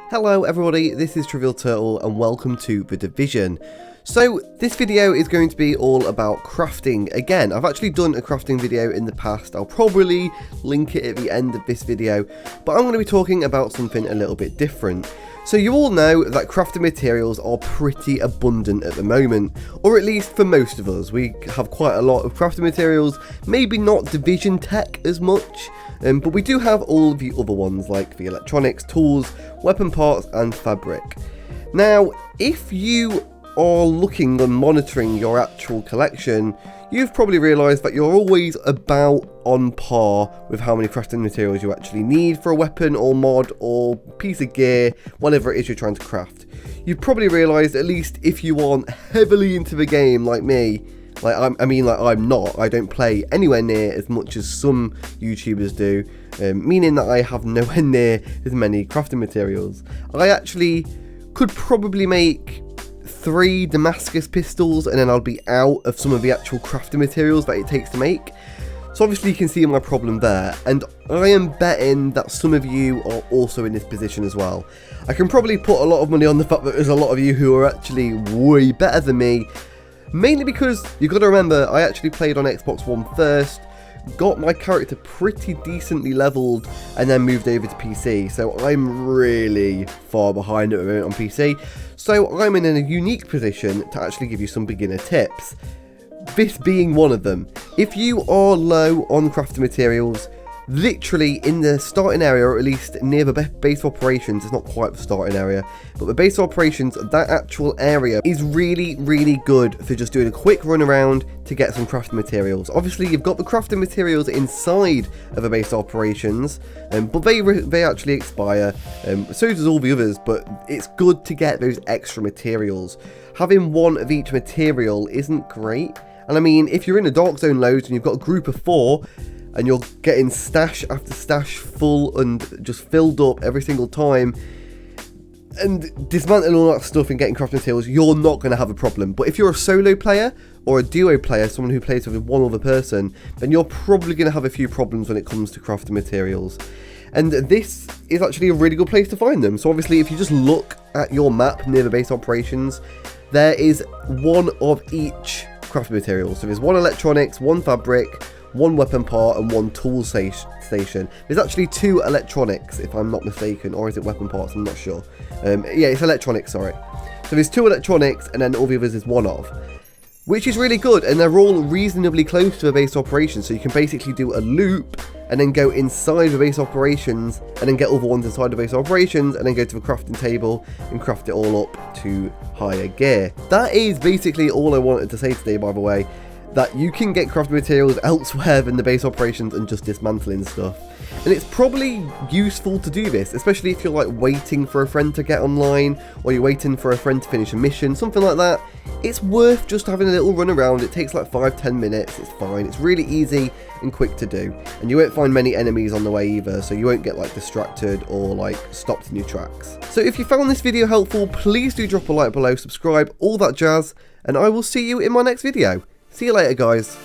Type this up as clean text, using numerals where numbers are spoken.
Hello everybody, this is Trivial Turtle and welcome to The Division. So this video is going to be all about crafting. Again, I've actually done a crafting video in the past. I'll probably link it at the end of this video, but I'm going to be talking about something a little bit different. So you all know that crafting materials are pretty abundant at the moment, or at least for most of us. We have quite a lot of crafting materials, maybe not Division tech as much, but we do have all the other ones like the electronics, tools, weapon parts and fabric. Now, if you are looking and monitoring your actual collection, you've probably realised that you're always about on par with how many crafting materials you actually need for a weapon or mod or piece of gear, whatever it is you're trying to craft. You've probably realised, at least if you aren't heavily into the game like me, I'm not, I don't play anywhere near as much as some YouTubers do, meaning that I have nowhere near as many crafting materials. I actually could probably make 3 Damascus pistols and then I'll be out of some of the actual crafting materials that it takes to make. So obviously you can see my problem there, and I am betting that some of you are also in this position as well. I can probably put a lot of money on the fact that there's a lot of you who are actually way better than me, mainly because you've got to remember I actually played on Xbox One first, got my character pretty decently leveled and then moved over to PC, so I'm really far behind at the moment on PC. So I'm in a unique position to actually give you some beginner tips, this being one of them. If you are low on crafting materials, literally in the starting area, or at least near the base of operations, it's not quite the starting area, but the base of operations, that actual area is really good for just doing a quick run around to get some crafting materials. Obviously you've got the crafting materials inside of the base of operations, but they actually expire, so does all the others, but it's good to get those extra materials. Having one of each material isn't great, and I mean, if you're in a dark zone loads and you've got a group of 4, and you're getting stash after stash full and just filled up every single time, and dismantling all that stuff and getting crafting materials, you're not going to have a problem. But if you're a solo player or a duo player, someone who plays with one other person, then you're probably going to have a few problems when it comes to crafting materials. And this is actually a really good place to find them. So obviously if you just look at your map near the base operations, there is one of each crafting material. So there's 1 electronics, 1 fabric, 1 weapon part and 1 tool station. There's actually 2 electronics if I'm not mistaken, or is it weapon parts? I'm not sure. Yeah, it's electronics, sorry. So there's 2 electronics and then all the others is 1 of, which is really good, and they're all reasonably close to the base operations, so you can basically do a loop and then go inside the base operations and then get other ones inside the base operations and then go to the crafting table and craft it all up to higher gear. That is basically all I wanted to say today, by the way, that you can get crafting materials elsewhere than the base operations and just dismantling stuff. And it's probably useful to do this, especially if you're like waiting for a friend to get online, or you're waiting for a friend to finish a mission, something like that. It's worth just having a little run around. It takes like 5-10 minutes, it's fine, it's really easy and quick to do, and you won't find many enemies on the way either, so you won't get like distracted or like stopped in your tracks. So if you found this video helpful, please do drop a like below, subscribe, all that jazz, and I will see you in my next video. See you later, guys.